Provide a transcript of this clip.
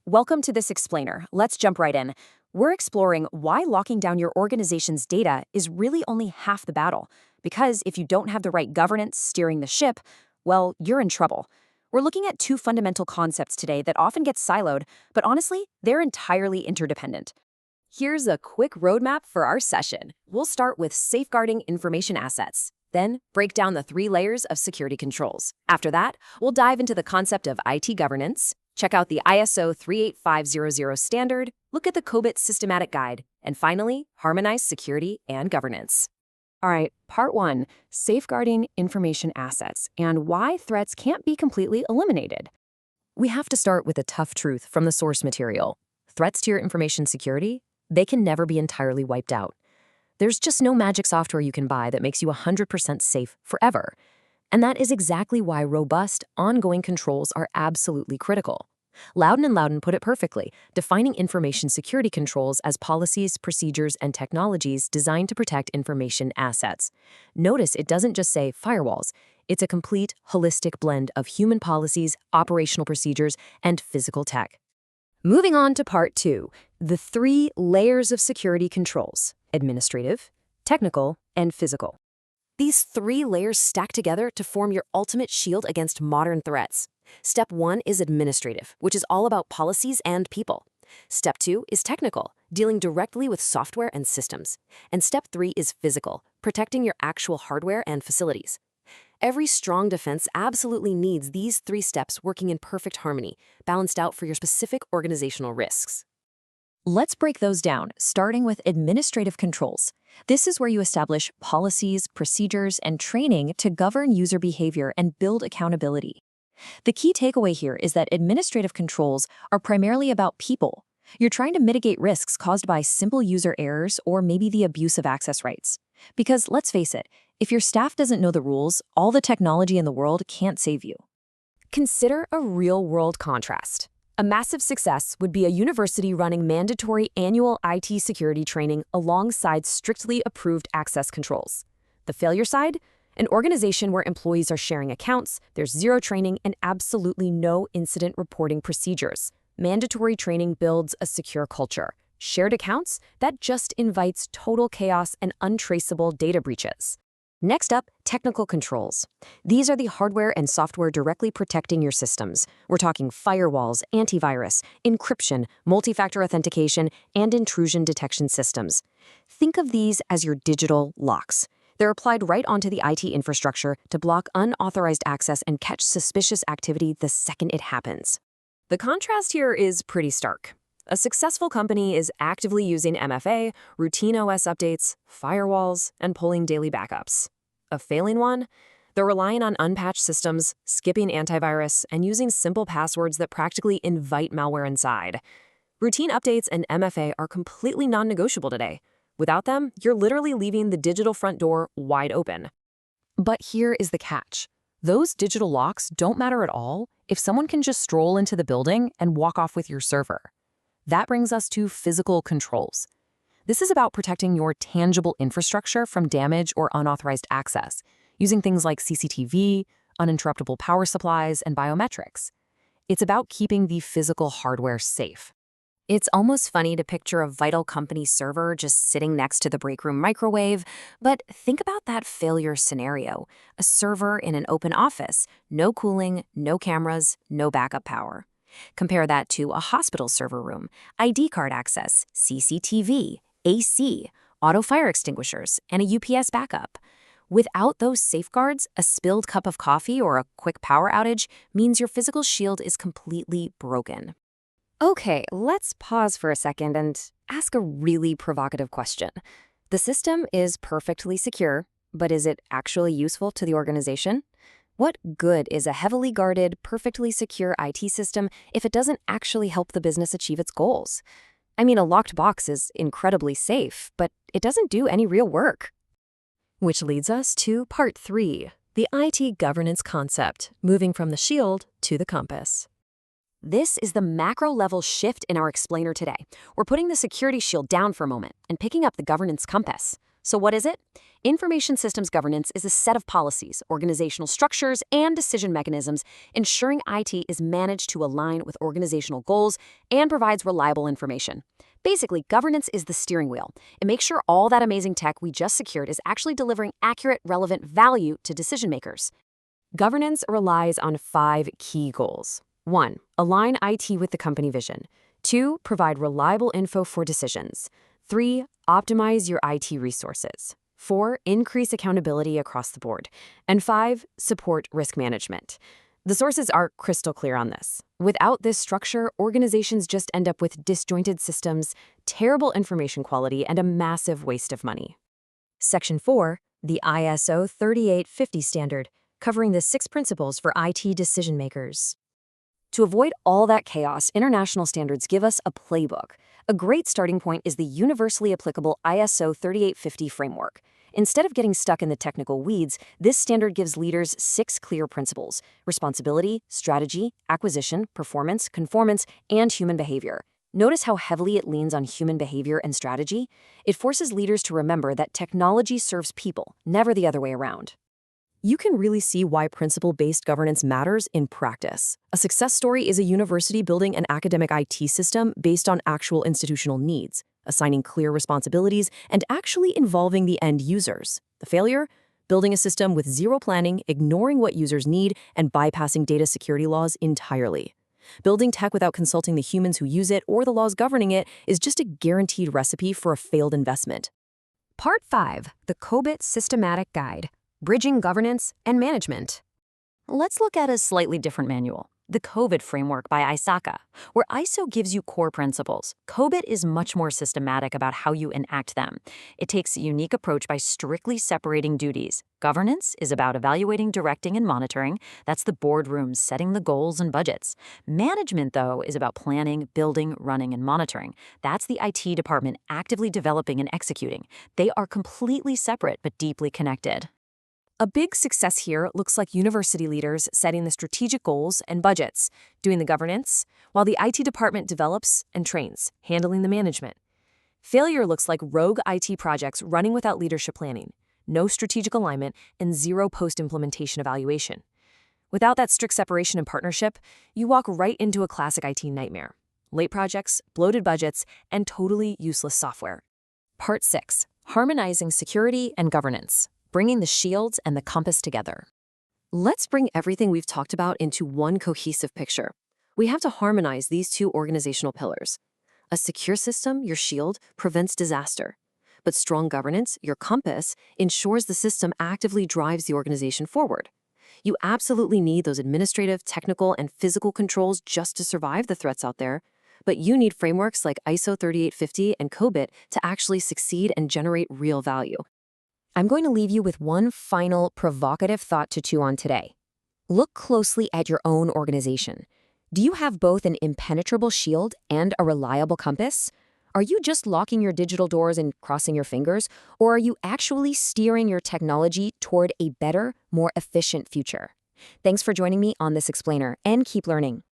Welcome to this explainer. Let's jump right in. We're exploring why locking down your organization's data is really only half the battle. Because if you don't have the right governance steering the ship, well, you're in trouble. We're looking at two fundamental concepts today that often get siloed, but honestly, they're entirely interdependent. Here's a quick roadmap for our session. We'll start with safeguarding information assets, then break down the 3 layers of security controls. After that, we'll dive into the concept of IT governance, check out the ISO 38500 standard, look at the COBIT systematic guide, and finally, harmonize security and governance. All right, part 1, safeguarding information assets and why threats can't be completely eliminated. We have to start with a tough truth from the source material. Threats to your information security, they can never be entirely wiped out. There's just no magic software you can buy that makes you 100% safe forever. And that is exactly why robust, ongoing controls are absolutely critical. Loudon and Loudon put it perfectly, defining information security controls as policies, procedures, and technologies designed to protect information assets. Notice it doesn't just say firewalls. It's a complete, holistic blend of human policies, operational procedures, and physical tech. Moving on to part 2, the 3 layers of security controls: administrative, technical, and physical. These 3 layers stack together to form your ultimate shield against modern threats. Step 1 is administrative, which is all about policies and people. Step 2 is technical, dealing directly with software and systems. And step 3 is physical, protecting your actual hardware and facilities. Every strong defense absolutely needs these 3 steps working in perfect harmony, balanced out for your specific organizational risks. Let's break those down, starting with administrative controls. This is where you establish policies, procedures, and training to govern user behavior and build accountability. The key takeaway here is that administrative controls are primarily about people. You're trying to mitigate risks caused by simple user errors or maybe the abuse of access rights. Because let's face it, if your staff doesn't know the rules, all the technology in the world can't save you. Consider a real-world contrast. A massive success would be a university running mandatory annual IT security training alongside strictly approved access controls. The failure side? An organization where employees are sharing accounts, there's zero training, and absolutely no incident reporting procedures. Mandatory training builds a secure culture. Shared accounts? That just invites total chaos and untraceable data breaches. Next up, technical controls. These are the hardware and software directly protecting your systems. We're talking firewalls, antivirus, encryption, multi-factor authentication, and intrusion detection systems. Think of these as your digital locks. They're applied right onto the IT infrastructure to block unauthorized access and catch suspicious activity the second it happens. The contrast here is pretty stark. A successful company is actively using MFA, routine OS updates, firewalls, and pulling daily backups. A failing one? They're relying on unpatched systems, skipping antivirus, and using simple passwords that practically invite malware inside. Routine updates and MFA are completely non-negotiable today. Without them, you're literally leaving the digital front door wide open. But here is the catch. Those digital locks don't matter at all if someone can just stroll into the building and walk off with your server. That brings us to physical controls. This is about protecting your tangible infrastructure from damage or unauthorized access, using things like CCTV, uninterruptible power supplies, and biometrics. It's about keeping the physical hardware safe. It's almost funny to picture a vital company server just sitting next to the break room microwave, but think about that failure scenario. A server in an open office, no cooling, no cameras, no backup power. Compare that to a hospital server room, ID card access, CCTV, AC, auto fire extinguishers, and a UPS backup. Without those safeguards, a spilled cup of coffee or a quick power outage means your physical shield is completely broken. Okay, let's pause for a second and ask a really provocative question. The system is perfectly secure, but is it actually useful to the organization? What good is a heavily guarded, perfectly secure IT system if it doesn't actually help the business achieve its goals? I mean, a locked box is incredibly safe, but it doesn't do any real work. Which leads us to part 3, the IT governance concept, moving from the shield to the compass. This is the macro-level shift in our explainer today. We're putting the security shield down for a moment and picking up the governance compass. So what is it? Information systems governance is a set of policies, organizational structures, and decision mechanisms ensuring IT is managed to align with organizational goals and provides reliable information. Basically, governance is the steering wheel. It makes sure all that amazing tech we just secured is actually delivering accurate, relevant value to decision makers. Governance relies on 5 key goals. 1. Align IT with the company vision. 2. Provide reliable info for decisions. 3. Optimize your IT resources. 4. Increase accountability across the board. And 5. Support risk management. The sources are crystal clear on this. Without this structure, organizations just end up with disjointed systems, terrible information quality, and a massive waste of money. Section 4, the ISO 3850 standard, covering the 6 principles for IT decision makers. To avoid all that chaos, international standards give us a playbook. A great starting point is the universally applicable ISO 3850 framework. Instead of getting stuck in the technical weeds, this standard gives leaders 6 clear principles: responsibility, strategy, acquisition, performance, conformance, and human behavior. Notice how heavily it leans on human behavior and strategy? It forces leaders to remember that technology serves people, never the other way around. You can really see why principle-based governance matters in practice. A success story is a university building an academic IT system based on actual institutional needs, assigning clear responsibilities, and actually involving the end users. The failure? Building a system with zero planning, ignoring what users need, and bypassing data security laws entirely. Building tech without consulting the humans who use it or the laws governing it is just a guaranteed recipe for a failed investment. Part 5, the COBIT Systematic Guide. Bridging governance and management. Let's look at a slightly different manual, the COVID framework by ISACA. Where ISO gives you core principles, COBIT is much more systematic about how you enact them. It takes a unique approach by strictly separating duties. Governance is about evaluating, directing, and monitoring. That's the boardroom setting the goals and budgets. Management, though, is about planning, building, running, and monitoring. That's the IT department actively developing and executing. They are completely separate but deeply connected. A big success here looks like university leaders setting the strategic goals and budgets, doing the governance, while the IT department develops and trains, handling the management. Failure looks like rogue IT projects running without leadership planning, no strategic alignment, and zero post-implementation evaluation. Without that strict separation and partnership, you walk right into a classic IT nightmare. Late projects, bloated budgets, and totally useless software. Part 6, harmonizing security and governance. Bringing the shields and the compass together. Let's bring everything we've talked about into one cohesive picture. We have to harmonize these 2 organizational pillars. A secure system, your shield, prevents disaster. But strong governance, your compass, ensures the system actively drives the organization forward. You absolutely need those administrative, technical, and physical controls just to survive the threats out there. But you need frameworks like ISO 3850 and COBIT to actually succeed and generate real value. I'm going to leave you with one final provocative thought to chew on today. Look closely at your own organization. Do you have both an impenetrable shield and a reliable compass? Are you just locking your digital doors and crossing your fingers, or are you actually steering your technology toward a better, more efficient future? Thanks for joining me on this explainer, and keep learning.